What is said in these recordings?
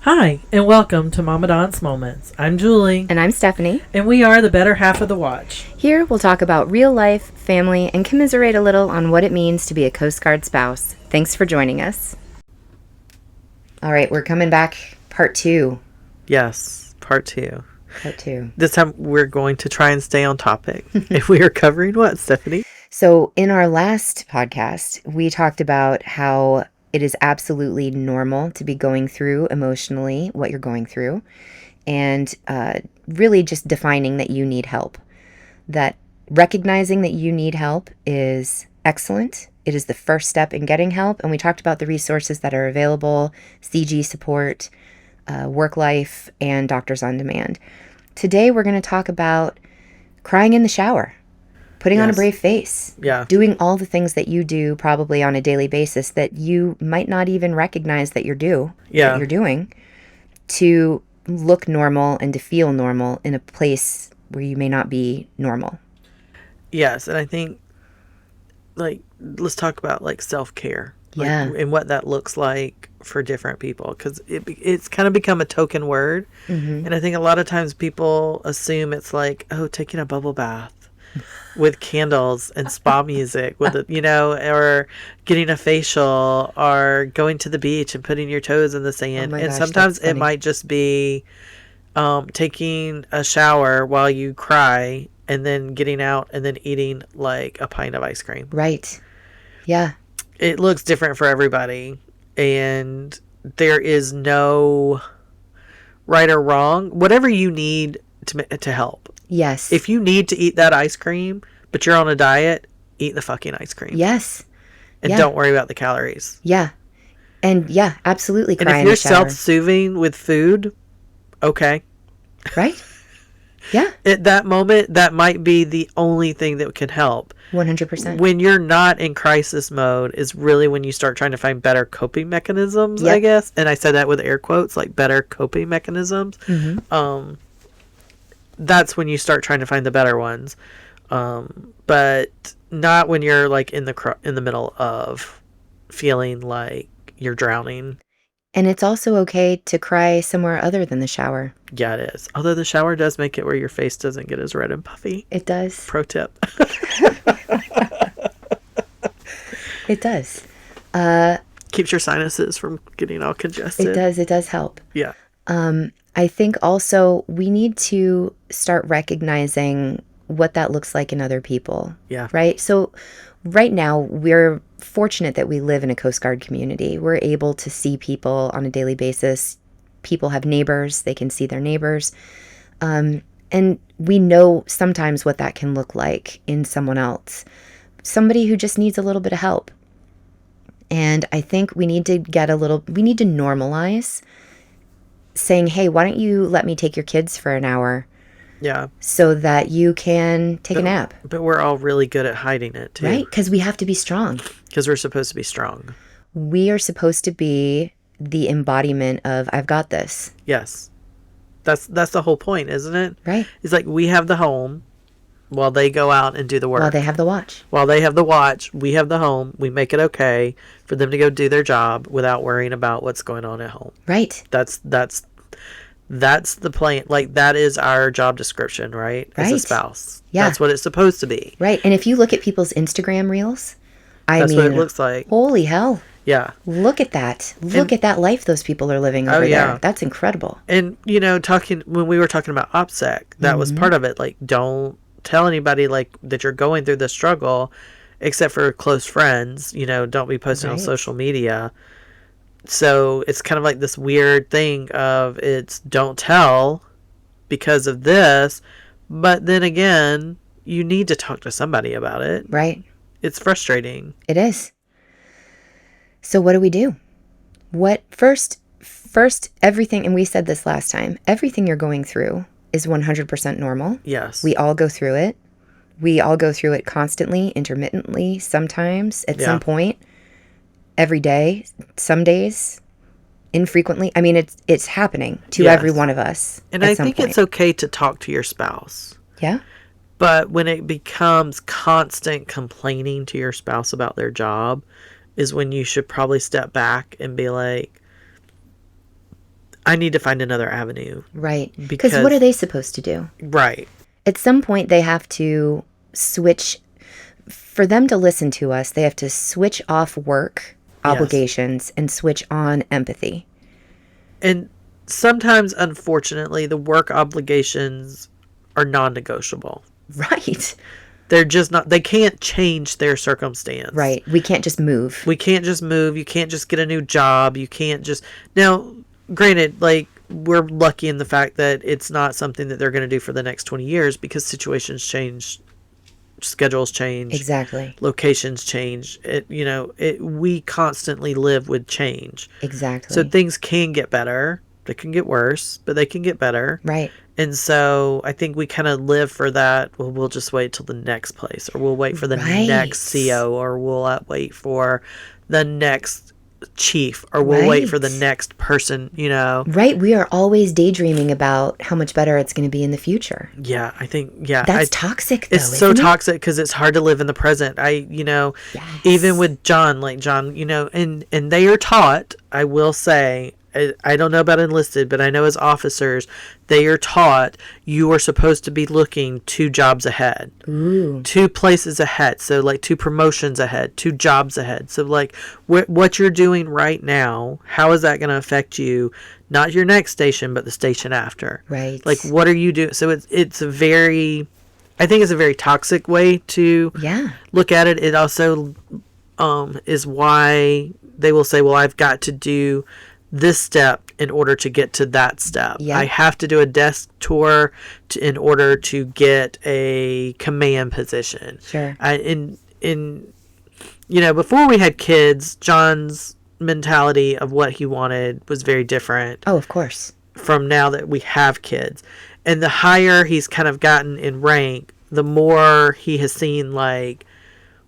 Hi, and welcome to Mommandants Moments. I'm Julie. And I'm Stephanie. And we are the better half of the watch. Here we'll talk about real life, family, and commiserate a little on what it means to be a Coast Guard spouse. Thanks for joining us. All right, we're coming back. Part 2. Yes, part 2. Part 2. This time we're going to try and stay on topic. And we are covering what, Stephanie? So in our last podcast, we talked about how it is absolutely normal to be going through emotionally what you're going through, and really just defining that you need help. That recognizing that you need help is excellent. It is the first step in getting help. And we talked about the resources that are available, CG support, work life, and doctors on demand. Today, we're going to talk about crying in the shower. Putting on a brave face. Yeah. Doing all the things that you do probably on a daily basis that you might not even recognize that you're doing to look normal and to feel normal in a place where you may not be normal. Yes, and I think, let's talk about, self-care. Yeah. And what that looks like for different people. Because it's kind of become a token word. Mm-hmm. And I think a lot of times people assume it's like, oh, taking a bubble bath with candles and spa music with it, or getting a facial or going to the beach and putting your toes in the sand. And sometimes it might just be taking a shower while you cry and then getting out and then eating like a pint of ice cream. Right. Yeah. It looks different for everybody, and there is no right or wrong. Whatever you need to help. Yes. If you need to eat that ice cream, but you're on a diet, eat the fucking ice cream. Yes. And don't worry about the calories. Yeah. And yeah, absolutely cry in the shower. And if you're self-soothing with food, okay. Right? Yeah. At that moment, that might be the only thing that can help. 100%. When you're not in crisis mode is really when you start trying to find better coping mechanisms, I guess. And I said that with air quotes, like better coping mechanisms. Mm-hmm. That's when you start trying to find the better ones, but not when you're like in the middle of feeling like you're drowning. And it's also okay to cry somewhere other than the shower. Yeah, it is. Although the shower does make it where your face doesn't get as red and puffy. It does. Pro tip. It does. Keeps your sinuses from getting all congested. It does. It does help. Yeah. I think also we need to start recognizing what that looks like in other people. Yeah. Right? So right now we're fortunate that we live in a Coast Guard community. We're able to see people on a daily basis. People have neighbors. They can see their neighbors. And we know sometimes what that can look like in someone else. Somebody who just needs a little bit of help. And I think we need to normalize saying, hey, why don't you let me take your kids for an hour? Yeah. So that you can take a nap. But we're all really good at hiding it, too. Right? Because we have to be strong. Because we're supposed to be strong. We are supposed to be the embodiment of, I've got this. Yes. That's the whole point, isn't it? Right. It's like we have the home while they go out and do the work. While they have the watch. While they have the watch, we have the home. We make it okay for them to go do their job without worrying about what's going on at home. Right. That's the plan. Like, that is our job description, right? As a spouse. Yeah. That's what it's supposed to be. Right. And if you look at people's Instagram reels, that's what it looks like. Holy hell. Yeah. Look at that. Look at that life those people are living over there. That's incredible. And, when we were talking about OPSEC, that was part of it. Like, don't tell anybody that you're going through the struggle, except for close friends. Don't be posting on social media. So it's kind of like this weird thing of it's don't tell because of this, but then again, you need to talk to somebody about it. Right. It's frustrating. It is. So what do we do? First, everything, and we said this last time, everything you're going through is 100% normal. Yes. We all go through it. We all go through it constantly, intermittently, sometimes, at some point, every day, some days, infrequently. I mean, it's happening to every one of us. And I think it's okay to talk to your spouse. Yeah. But when it becomes constant complaining to your spouse about their job is when you should probably step back and be like, I need to find another avenue. Right. Because what are they supposed to do? Right. At some point, they have to switch. For them to listen to us, they have to switch off work obligations and switch on empathy. And sometimes, unfortunately, the work obligations are non-negotiable. Right. They're just not, they can't change their circumstance. Right. We can't just move. We can't just move. You can't just get a new job. You can't just, now, granted, like, we're lucky in the fact that it's not something that they're going to do for the next 20 years because situations change, schedules change. Exactly. Locations change. We constantly live with change. Exactly. So things can get better. They can get worse, but they can get better. Right. And so I think we kind of live for that. Well, we'll just wait till the next place, or we'll wait for the next CO, or we'll wait for the next chief, or we'll wait for the next person, Right. We are always daydreaming about how much better it's going to be in the future. Yeah, I think, That's toxic, though, it's so toxic because it's hard to live in the present. Even with John, and they are taught, I will say, I don't know about enlisted, but I know as officers, they are taught you are supposed to be looking 2 jobs ahead. Ooh. 2 places ahead. So, 2 promotions ahead, 2 jobs ahead. So, what you're doing right now, how is that going to affect you? Not your next station, but the station after. Right. What are you doing? So, it's a very, I think it's a very toxic way to look at it. It also is why they will say, well, I've got to do this step in order to get to that step. Yep. I have to do a desk tour in order to get a command position. Sure. Before we had kids, John's mentality of what he wanted was very different. Oh, of course. From now that we have kids. And the higher he's kind of gotten in rank, the more he has seen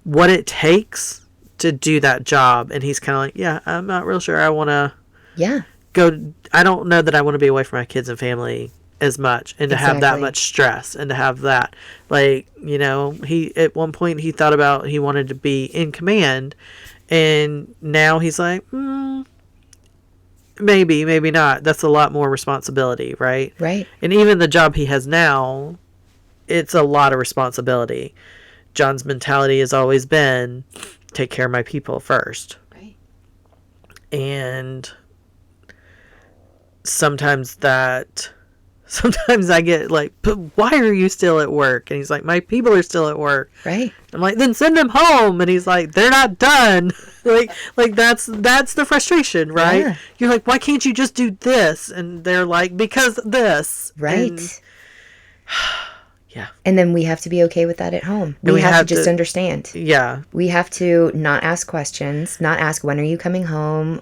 what it takes to do that job. And he's kind of I'm not real sure I want to go. I don't know that I want to be away from my kids and family as much, and to have that much stress, and to have that, he, at one point he thought about, he wanted to be in command, and now he's like, maybe not. That's a lot more responsibility, right? Right. And even the job he has now, it's a lot of responsibility. John's mentality has always been, take care of my people first. Right. And sometimes I get but why are you still at work? And he's like, my people are still at work. Right. I'm like, then send them home. And he's like, they're not done. that's the frustration, right? Yeah. You're like, why can't you just do this? And they're like, because this. Right. And, yeah. And then we have to be okay with that at home. We have to just understand. Yeah. We have to not ask questions, not ask, when are you coming home?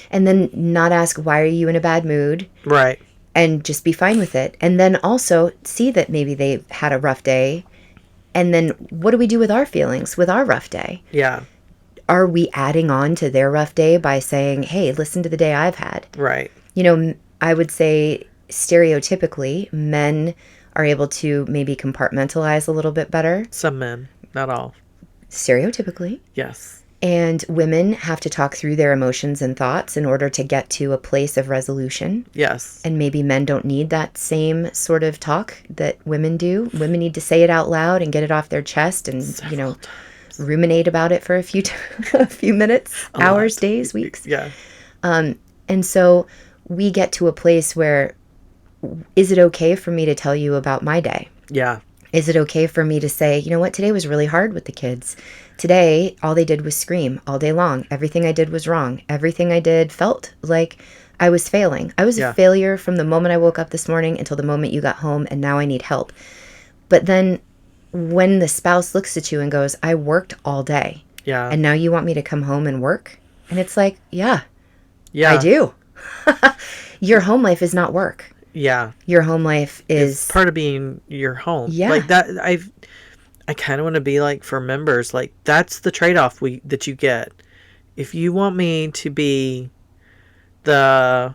And then not ask, why are you in a bad mood? Right. And just be fine with it. And then also see that maybe they've had a rough day. And then what do we do with our feelings, with our rough day? Yeah. Are we adding on to their rough day by saying, hey, listen to the day I've had? Right. I would say stereotypically, men are able to maybe compartmentalize a little bit better. Some men, not all. Stereotypically. Yes. And women have to talk through their emotions and thoughts in order to get to a place of resolution. Yes. And maybe men don't need that same sort of talk that women do. Women need to say it out loud and get it off their chest and, Several times. Ruminate about it for a few minutes, hours, days, weeks. Yeah. And so we get to a place where, is it okay for me to tell you about my day? Yeah. Is it okay for me to say, you know what, today was really hard with the kids. Today, all they did was scream all day long. Everything I did was wrong. Everything I did felt like I was failing. I was a failure from the moment I woke up this morning until the moment you got home, and now I need help. But then when the spouse looks at you and goes, I worked all day. Yeah. And now you want me to come home and work? And it's like, yeah, I do. Your home life is not work. Yeah. Your home life is it's part of being your home. Yeah. Like that, I kind of want to be like, for members, like that's the trade-off that you get. If you want me to be I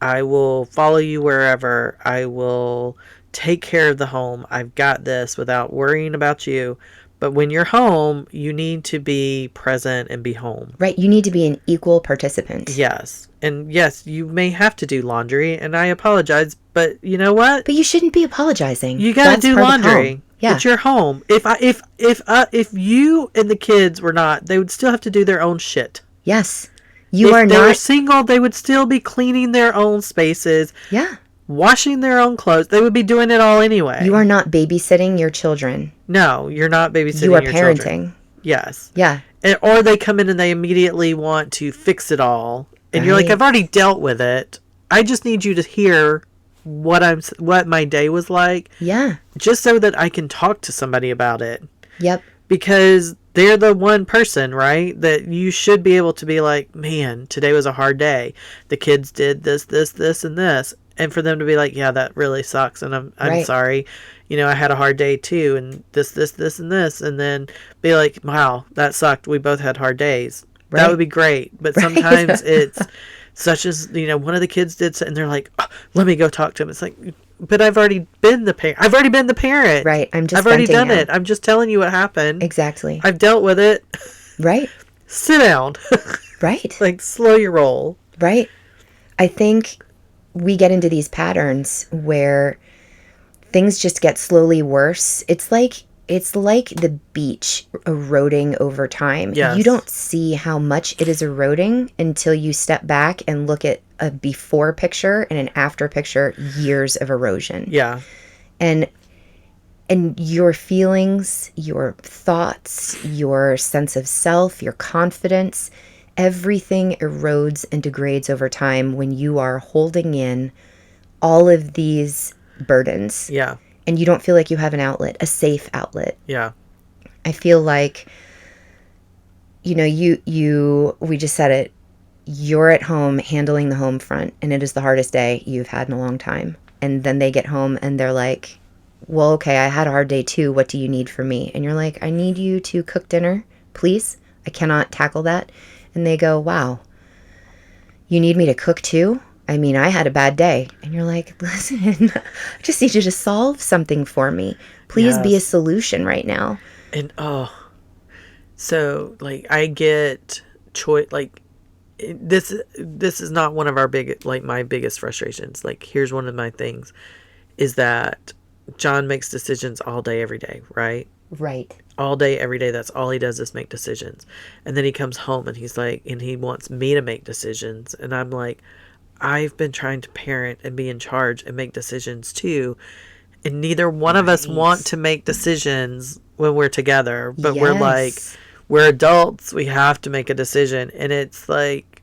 will follow you wherever, I will take care of the home, I've got this without worrying about you. But when you're home, you need to be present and be home. Right. You need to be an equal participant. Yes. And yes, you may have to do laundry, and I apologize, but you know what? But you shouldn't be apologizing. You got to do laundry. Yeah. It's your home. If you and the kids were not, they would still have to do their own shit. Yes. If they were single, they would still be cleaning their own spaces. Yeah. Washing their own clothes. They would be doing it all anyway. You are not babysitting your children. No, you're not babysitting your your parenting. Children. Yes. Yeah. Or they come in and they immediately want to fix it all. And you're like, I've already dealt with it. I just need you to hear what my day was like. Yeah. Just so that I can talk to somebody about it. Yep. Because they're the one person, right? That you should be able to be like, man, today was a hard day. The kids did this, and this. And for them to be like, yeah, that really sucks. And I'm right. sorry. You know, I had a hard day too. And this, and this. And then be like, wow, that sucked. We both had hard days. Right. That would be great. But sometimes it's such as, you know, one of the kids did, and they're like, oh, let me go talk to him. It's like, but I've already been the parent. Right. I've already done it. I'm just telling you what happened. Exactly. I've dealt with it. Right. Sit down. Right. Like, slow your roll. Right. I think we get into these patterns where things just get slowly worse. It's like the beach eroding over time. Yes. You don't see how much it is eroding until you step back and look at a before picture and an after picture, years of erosion. Yeah. And your feelings, your thoughts, your sense of self, your confidence, everything erodes and degrades over time when you are holding in all of these burdens. Yeah. And you don't feel like you have an outlet, a safe outlet. Yeah. I feel like, you know, we just said it, you're at home handling the home front, and it is the hardest day you've had in a long time. And then they get home and they're like, well, okay, I had a hard day too. What do you need from me? And you're like, I need you to cook dinner, please. I cannot tackle that. And they go, wow, you need me to cook too? I mean, I had a bad day. And you're like, listen, I just need you to solve something for me. Please be a solution right now. And, so, like, I get choice, like, this is not one of our my biggest frustrations. Like, here's one of my things, is that John makes decisions all day, every day, right? Right. All day, every day. That's all he does is make decisions. And then he comes home and he's like, and he wants me to make decisions. And I'm like, I've been trying to parent and be in charge and make decisions too. And neither one of us want to make decisions when we're together. But we're like, we're adults. We have to make a decision. And it's like,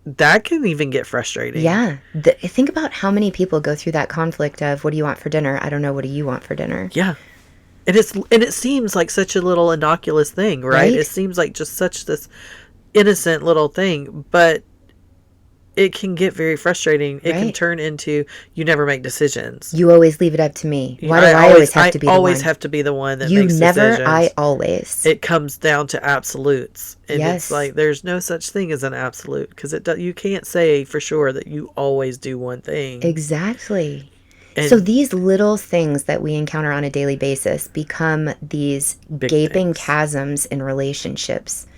that can even get frustrating. Yeah. Think about how many people go through that conflict of, what do you want for dinner? I don't know. What do you want for dinner? Yeah. And it seems like such a little innocuous thing, right? It seems like just such this innocent little thing. But it can get very frustrating. It can turn into, you never make decisions. You always leave it up to me. Why do I always have to be the one? I always have to be the one that you makes never, decisions. I always. It comes down to absolutes. And it's like, there's no such thing as an absolute. Because you can't say for sure that you always do one thing. Exactly. And so these little things that we encounter on a daily basis become these gaping chasms in relationships.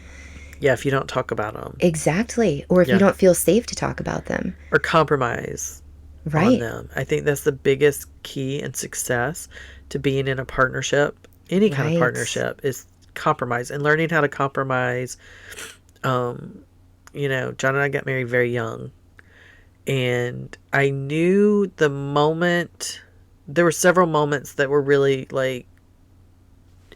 Yeah, if you don't talk about them. Exactly. Or if you don't feel safe to talk about them. Or compromise on them. I think that's the biggest key and success to being in a partnership. Any kind of partnership is compromise. And learning how to compromise. You know, John and I got married very young. And I knew the moment, there were several moments that were really like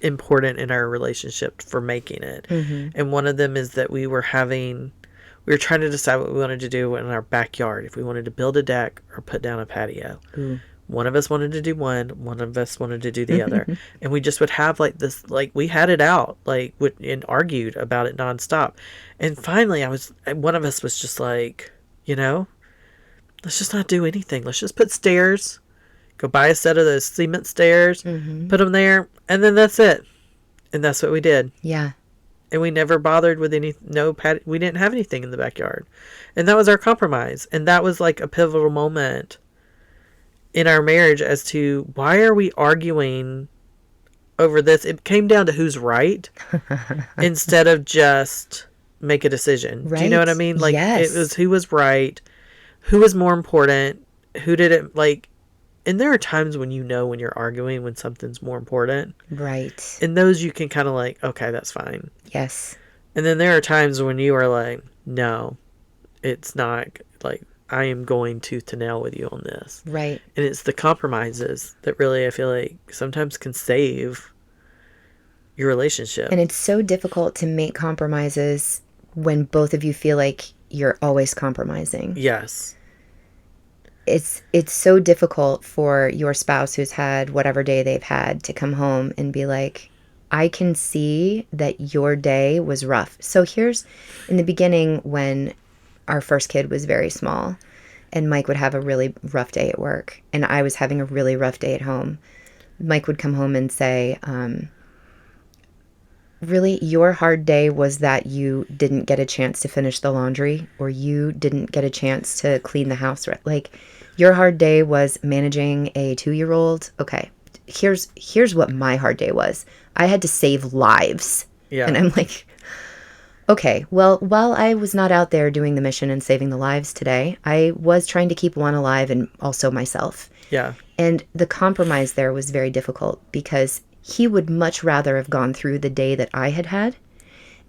important in our relationship for making it. And one of them is that we were trying to decide what we wanted to do in our backyard, if we wanted to build a deck or put down a patio. One of us wanted to do one of us wanted to do the other. And we just would have like this, like we had it out, like and argued about it nonstop. And finally one of us was just like, you know, let's just not do anything. Let's just put stairs. Go buy a set of those cement stairs, put them there, and then that's it. And that's what we did. Yeah. And we never bothered with we didn't have anything in the backyard. And that was our compromise. And that was like a pivotal moment in our marriage as to, why are we arguing over this? It came down to who's right instead of just make a decision. Right. Do you know what I mean? Like, yes. it was who was right, who was more important, who did it, like, and there are times when when you're arguing when something's more important. Right. And those you can kind of like, okay, that's fine. Yes. And then there are times when you are like, no, it's not, like, I am going tooth to nail with you on this. Right. And it's the compromises that really, I feel like, sometimes can save your relationship. And it's so difficult to make compromises when both of you feel like you're always compromising. Yes. It's so difficult for your spouse who's had whatever day they've had to come home and be like, I can see that your day was rough. So here's in the beginning when our first kid was very small and Mike would have a really rough day at work and I was having a really rough day at home. Mike would come home and say, really, your hard day was that you didn't get a chance to finish the laundry or you didn't get a chance to clean the house. Like, your hard day was managing a 2-year-old. Okay, here's what my hard day was. I had to save lives. Yeah. And I'm like, okay, well, while I was not out there doing the mission and saving the lives today, I was trying to keep one alive and also myself. Yeah. And the compromise there was very difficult because he would much rather have gone through the day that I had,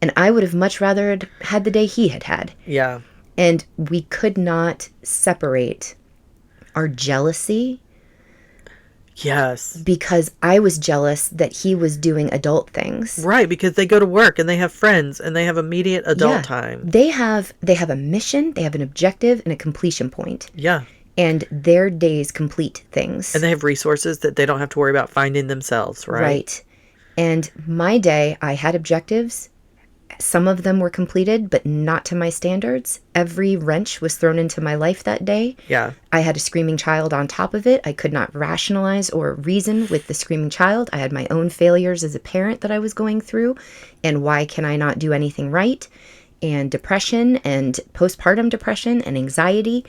and I would have much rather had the day he had. Yeah. And we could not separate our jealousy. Yes. Because I was jealous that he was doing adult things. Right, because they go to work and they have friends and they have immediate adult time. They have a mission, they have an objective and a completion point. Yeah. And their days complete things. And they have resources that they don't have to worry about finding themselves, right? Right. And my day, I had objectives. Some of them were completed, but not to my standards. Every wrench was thrown into my life that day. Yeah. I had a screaming child on top of it. I could not rationalize or reason with the screaming child. I had my own failures as a parent that I was going through. And why can I not do anything right? And depression and postpartum depression and anxiety.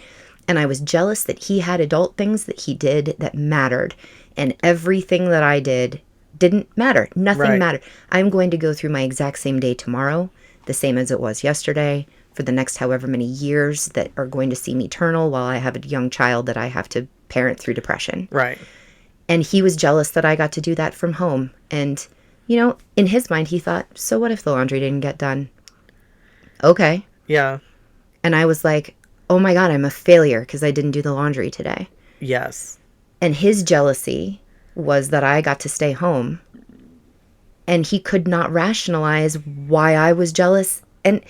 And I was jealous that he had adult things that he did that mattered. And everything that I did didn't matter. Nothing mattered. I'm going to go through my exact same day tomorrow, the same as it was yesterday, for the next however many years that are going to seem eternal while I have a young child that I have to parent through depression. Right. And he was jealous that I got to do that from home. And, you know, in his mind, he thought, so what if the laundry didn't get done? Okay. Yeah. And I was like, oh my God, I'm a failure because I didn't do the laundry today. Yes. And his jealousy was that I got to stay home. And he could not rationalize why I was jealous. And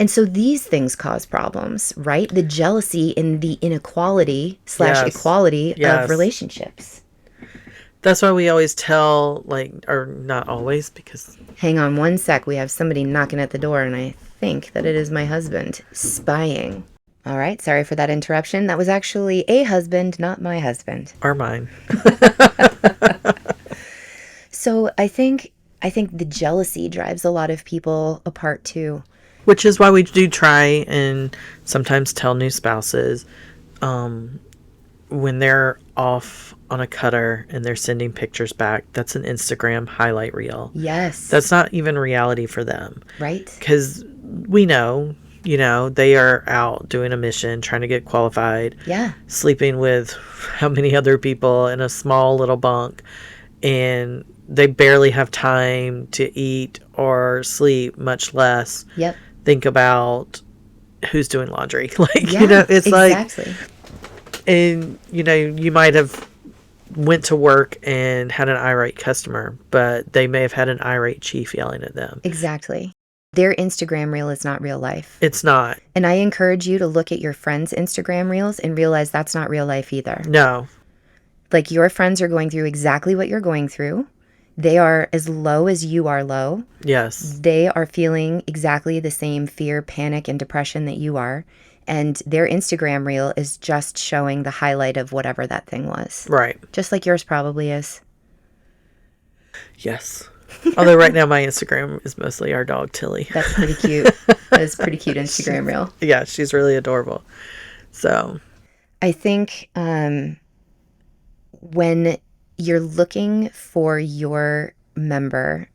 so these things cause problems, right? The jealousy and the inequality / equality of relationships. That's why we always tell, like, or not always, because... Hang on one sec. We have somebody knocking at the door, and I think that it is my husband spying. All right, sorry for that interruption. That was actually a husband, not my husband. Or mine. So I think the jealousy drives a lot of people apart too. Which is why we do try and sometimes tell new spouses when they're off on a cutter and they're sending pictures back, that's an Instagram highlight reel. Yes. That's not even reality for them. Right. Because we know... You know, they are out doing a mission, trying to get qualified. Yeah. Sleeping with how many other people in a small little bunk. And they barely have time to eat or sleep, much less think about who's doing laundry. Like, you know, it's exactly. Like, and, you know, you might have went to work and had an irate customer, but they may have had an irate chief yelling at them. Exactly. Their Instagram reel is not real life. It's not. And I encourage you to look at your friends' Instagram reels and realize that's not real life either. No. Like, your friends are going through exactly what you're going through. They are as low as you are low. Yes. They are feeling exactly the same fear, panic, and depression that you are. And their Instagram reel is just showing the highlight of whatever that thing was. Right. Just like yours probably is. Yes. Although right now my Instagram is mostly our dog, Tilly. That's pretty cute. That is a pretty cute Instagram reel. Yeah, she's really adorable. So. I think when you're looking for your member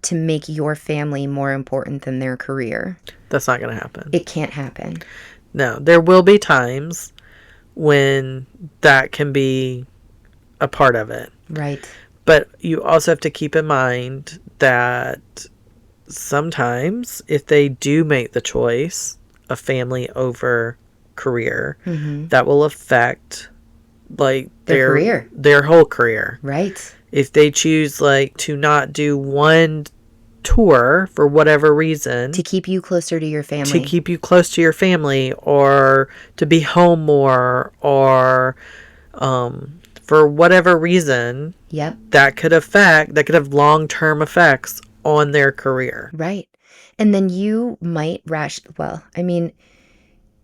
to make your family more important than their career. That's not going to happen. It can't happen. No, there will be times when that can be a part of it. Right. But you also have to keep in mind that sometimes if they do make the choice of family over career, that will affect like Their career. Their whole career. Right. If they choose like to not do one tour for whatever reason, to keep you closer to your family, or to be home more, or for whatever reason, yep, that could have long-term effects on their career. Right. And then you might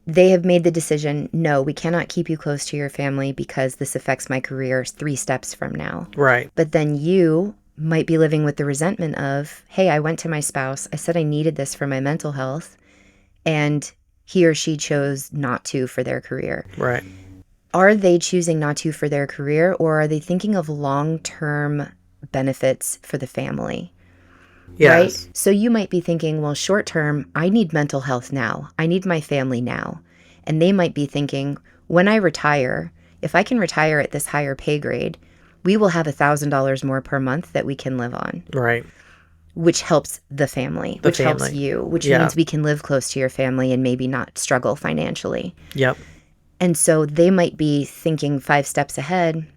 they have made the decision, no, we cannot keep you close to your family because this affects my career 3 steps from now. Right. But then you might be living with the resentment of, hey, I went to my spouse, I said I needed this for my mental health, and he or she chose not to for their career. Right. Are they choosing not to for their career, or are they thinking of long-term benefits for the family? Yes. Right? So you might be thinking, well, short term, I need mental health now. I need my family now. And they might be thinking, when I retire, if I can retire at this higher pay grade, we will have $1,000 more per month that we can live on. Right. Which helps the family, helps you, which means we can live close to your family and maybe not struggle financially. Yep. And so they might be thinking 5 steps ahead,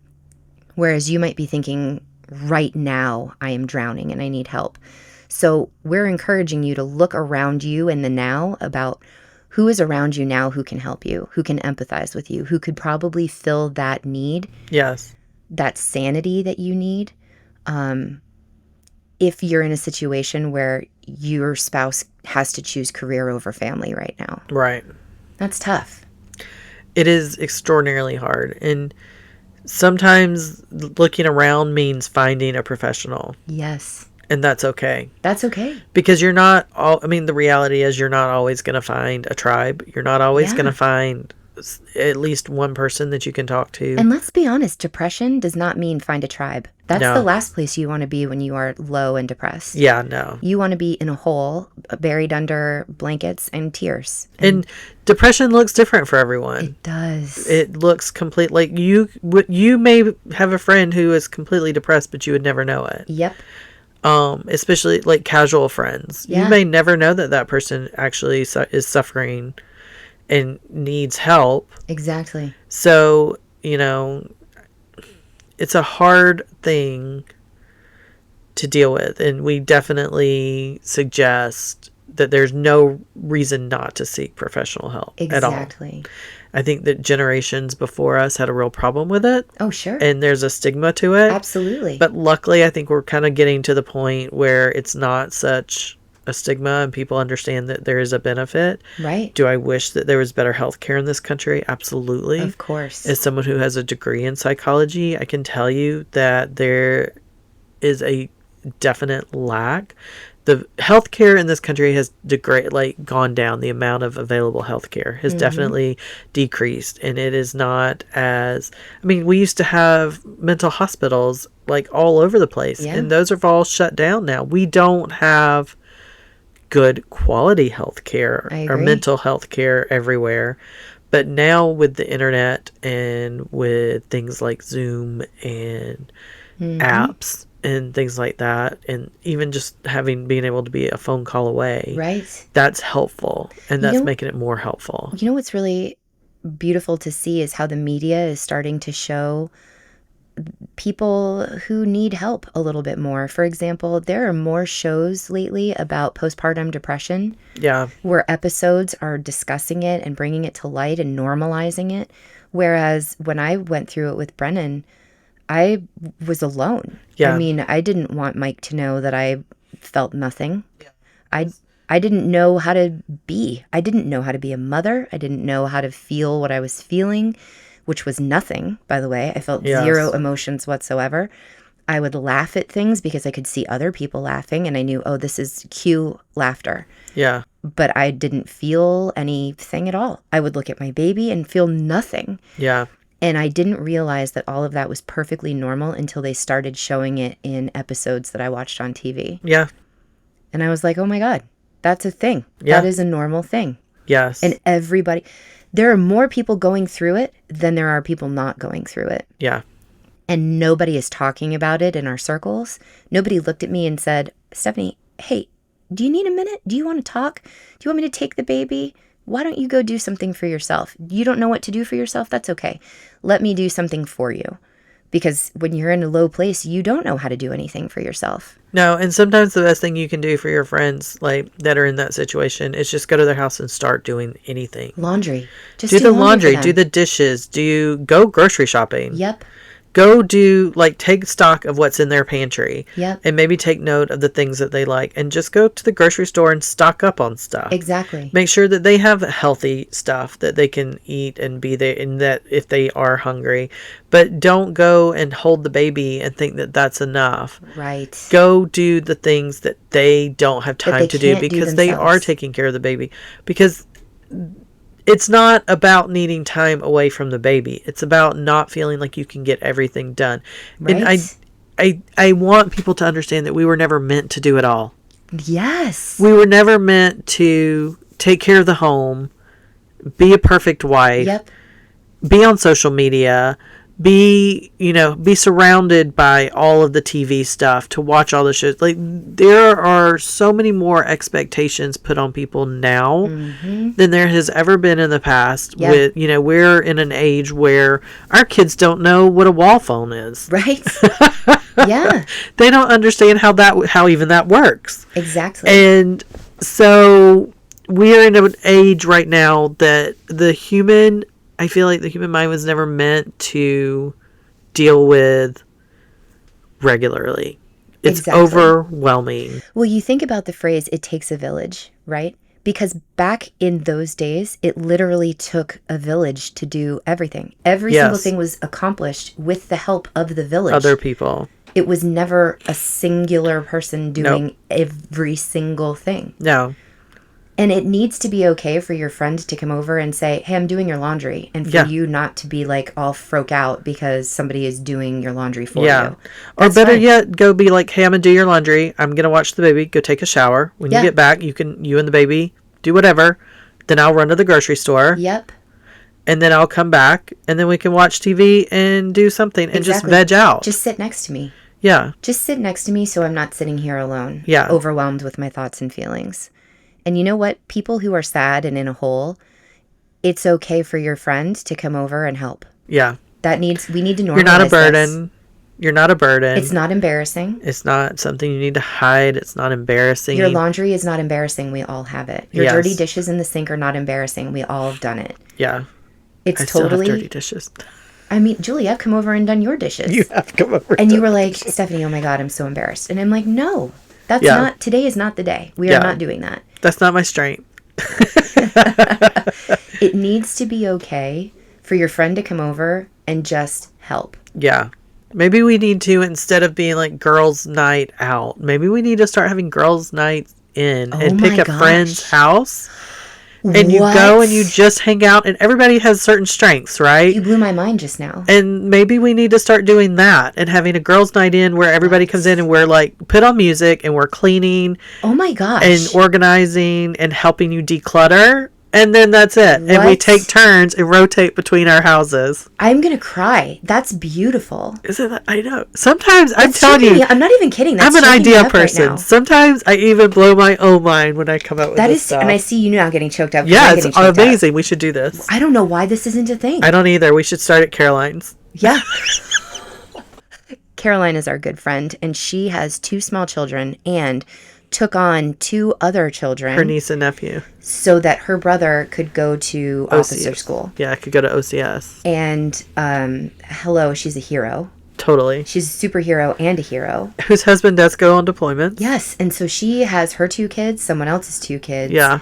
whereas you might be thinking, right now, I am drowning and I need help. So we're encouraging you to look around you in the now about who is around you now who can help you, who can empathize with you, who could probably fill that need. Yes. That sanity that you need. If you're in a situation where your spouse has to choose career over family right now. Right. That's tough. It is extraordinarily hard. And sometimes looking around means finding a professional. Yes. And that's okay. That's okay. Because the reality is you're not always going to find a tribe. You're not always going to find at least one person that you can talk to. And let's be honest, depression does not mean find a tribe. That's the last place you want to be when you are low and depressed. Yeah, no. You want to be in a hole, buried under blankets and tears. And depression looks different for everyone. It does. It looks complete. Like you may have a friend who is completely depressed, but you would never know it. Yep. Especially like casual friends. Yeah. You may never know that person actually is suffering and needs help. Exactly. So, it's a hard thing to deal with. And we definitely suggest that there's no reason not to seek professional help at all. Exactly. I think that generations before us had a real problem with it. Oh, sure. And there's a stigma to it. Absolutely. But luckily, I think we're kind of getting to the point where it's not such a stigma and people understand that there is a benefit. Right. Do I wish that there was better health care in this country? Absolutely. Of course. As someone who has a degree in psychology, I can tell you that there is a definite lack. The healthcare in this country has gone down. The amount of available healthcare has definitely decreased, and it is not as. We used to have mental hospitals all over the place, and those are all shut down now. We don't have good quality healthcare or mental health care everywhere. But now with the internet and with things like Zoom and apps and things like that, and even just being able to be a phone call away, right? That's helpful, and that's making it more helpful. What's really beautiful to see is how the media is starting to show people who need help a little bit more. For example, there are more shows lately about postpartum depression. Yeah. Where episodes are discussing it and bringing it to light and normalizing it. Whereas when I went through it with Brennan, I was alone. Yeah. I didn't want Mike to know that I felt nothing. Yeah. I didn't know how to be. I didn't know how to be a mother. I didn't know how to feel what I was feeling, which was nothing, by the way. I felt zero emotions whatsoever. I would laugh at things because I could see other people laughing, and I knew, oh, this is cue laughter. Yeah. But I didn't feel anything at all. I would look at my baby and feel nothing. Yeah. And I didn't realize that all of that was perfectly normal until they started showing it in episodes that I watched on TV. Yeah. And I was like, oh my God, that's a thing. Yeah. That is a normal thing. Yes. And there are more people going through it than there are people not going through it. Yeah. And nobody is talking about it in our circles. Nobody looked at me and said, Stephanie, hey, do you need a minute? Do you want to talk? Do you want me to take the baby? Why don't you go do something for yourself? You don't know what to do for yourself? That's okay. Let me do something for you. Because when you're in a low place, you don't know how to do anything for yourself. No, and sometimes the best thing you can do for your friends like that are in that situation is just go to their house and start doing anything. Laundry. Just do the laundry, do the dishes, go grocery shopping. Yep. Go take stock of what's in their pantry. Yep. And maybe take note of the things that they like and just go to the grocery store and stock up on stuff. Exactly. Make sure that they have healthy stuff that they can eat and be there, and that if they are hungry. But don't go and hold the baby and think that that's enough. Right. Go do the things that they don't have time to do because they are taking care of the baby. Because it's not about needing time away from the baby. It's about not feeling like you can get everything done. Right. And I want people to understand that we were never meant to do it all. Yes. We were never meant to take care of the home, be a perfect wife, yep. be on social media, be surrounded by all of the TV stuff, to watch all the shows. Like, there are so many more expectations put on people now than there has ever been in the past. Yep. With, we're in an age where our kids don't know what a wall phone is. Right. Yeah. They don't understand how even that works. Exactly. And so we're in an age right now that I feel like the human mind was never meant to deal with regularly. It's overwhelming. Well, you think about the phrase, it takes a village, right? Because back in those days, it literally took a village to do everything. Every single thing was accomplished with the help of the village. Other people. It was never a singular person doing every single thing. No. And it needs to be okay for your friend to come over and say, hey, I'm doing your laundry. And for you not to be like all froke out because somebody is doing your laundry for you. Or better yet, go be like, hey, I'm going to do your laundry. I'm going to watch the baby. Go take a shower. When you get back, you and the baby do whatever. Then I'll run to the grocery store. Yep. And then I'll come back. And then we can watch TV and do something and just veg out. Just sit next to me. Yeah. Just sit next to me so I'm not sitting here alone. Yeah. Overwhelmed with my thoughts and feelings. And you know what? People who are sad and in a hole, it's okay for your friend to come over and help. Yeah. We need to normalize You're not a burden. This. You're not a burden. It's not embarrassing. It's not something you need to hide. It's not embarrassing. Your laundry is not embarrassing. We all have it. Your dirty dishes in the sink are not embarrassing. We all have done it. Yeah. It's I totally still have dirty dishes. I mean, Julie, I've come over and done your dishes. You have come over. And you were like, Stephanie, oh my God, I'm so embarrassed. And I'm like, no, that's not, today is not the day. We are not doing that. That's not my strength. It needs to be okay for your friend to come over and just help. Yeah. Maybe we need to, instead of being like girls' night out, maybe we need to start having girls' nights in and pick a friend's house. And you go and you just hang out, and everybody has certain strengths, right? You blew my mind just now. And maybe we need to start doing that and having a girls' night in where everybody comes in and we're like, put on music and we're cleaning. Oh my gosh. And organizing and helping you declutter. And then that's it. What? And we take turns and rotate between our houses. I'm going to cry. That's beautiful. Isn't that? I know. Sometimes I'm telling you. I'm not even kidding. I'm an idea person. Right, sometimes I even blow my own mind when I come out with this stuff. And I see you now getting choked up. Yeah, it's amazing. We should do this. I don't know why this isn't a thing. I don't either. We should start at Caroline's. Yeah. Caroline is our good friend, and she has 2 small children and took on 2 other children. Her niece and nephew. So that her brother could go to officer school. Yeah, I could go to OCS. And, hello, she's a hero. Totally. She's a superhero and a hero. Whose husband does go on deployment. Yes, and so she has her 2 kids, someone else's 2 kids. Yeah.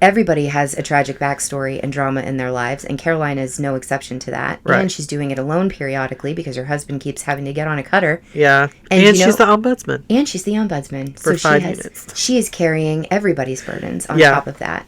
Everybody has a tragic backstory and drama in their lives, and Caroline is no exception to that. Right. And she's doing it alone periodically because her husband keeps having to get on a cutter. Yeah. And she's the ombudsman. And she's the ombudsman. For 5 units. She is carrying everybody's burdens on top of that.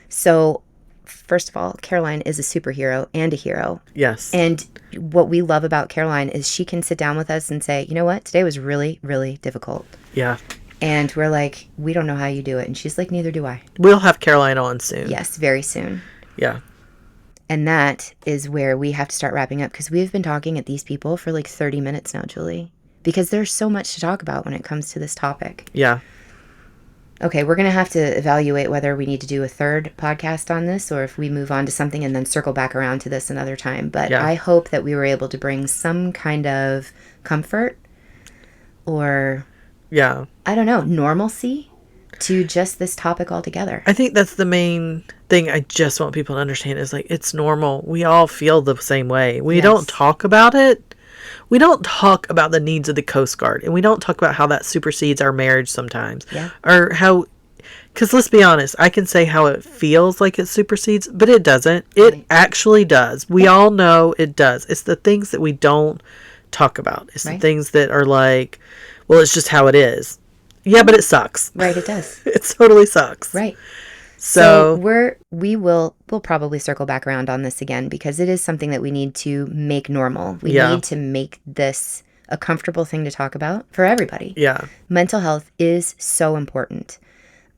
So, first of all, Caroline is a superhero and a hero. Yes. And what we love about Caroline is she can sit down with us and say, you know what? Today was really, really difficult. Yeah. And we're like, we don't know how you do it. And she's like, neither do I. We'll have Caroline on soon. Yes, very soon. Yeah. And that is where we have to start wrapping up, because we've been talking at these people for like 30 minutes now, Julie, because there's so much to talk about when it comes to this topic. Yeah. Okay, we're going to have to evaluate whether we need to do a third podcast on this, or if we move on to something and then circle back around to this another time. But I hope that we were able to bring some kind of comfort or, I don't know, normalcy to just this topic altogether. I think that's the main thing I just want people to understand is like, it's normal. We all feel the same way. We don't talk about it. We don't talk about the needs of the Coast Guard, and we don't talk about how that supersedes our marriage sometimes. Yeah. Or how, because let's be honest, I can say how it feels like it supersedes, but it doesn't. It actually does. We all know it does. It's the things that we don't talk about. It's the things that are like, well, it's just how it is. Yeah, but it sucks. Right, it does. It totally sucks. Right. So we'll probably circle back around on this again, because it is something that we need to make normal. We need to make this a comfortable thing to talk about for everybody. Yeah. Mental health is so important.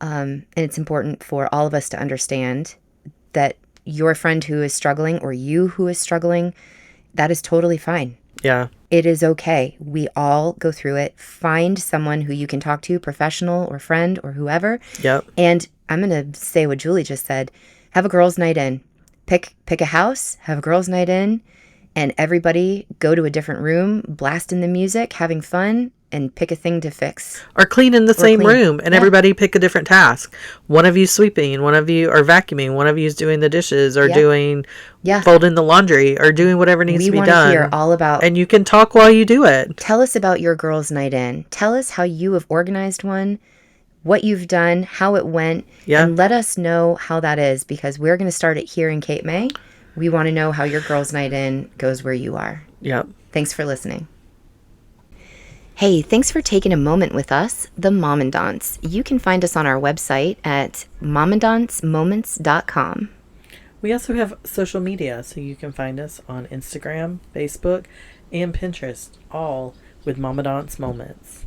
And it's important for all of us to understand that your friend who is struggling, or you who is struggling, that is totally fine. Yeah. It is okay. We all go through it. Find someone who you can talk to, professional or friend or whoever. Yep. And I'm going to say what Julie just said. Have a girls' night in. Pick a house, have a girls' night in, and everybody go to a different room, blast in the music, having fun, and pick a thing to fix. Or clean in the same room, and everybody pick a different task. One of you sweeping, one of you are vacuuming, one of you is doing the dishes, or doing folding the laundry, or doing whatever needs to be done. We want to hear all about. And you can talk while you do it. Tell us about your girls' night in. Tell us how you have organized one, what you've done, how it went, and let us know how that is, because we're going to start it here in Cape May. We want to know how your girls' night in goes where you are. Yep. Thanks for listening. Hey, thanks for taking a moment with us, the Mommandants. You can find us on our website at mommandantsmoments.com. We also have social media, so you can find us on Instagram, Facebook, and Pinterest, all with Mommandants Moments.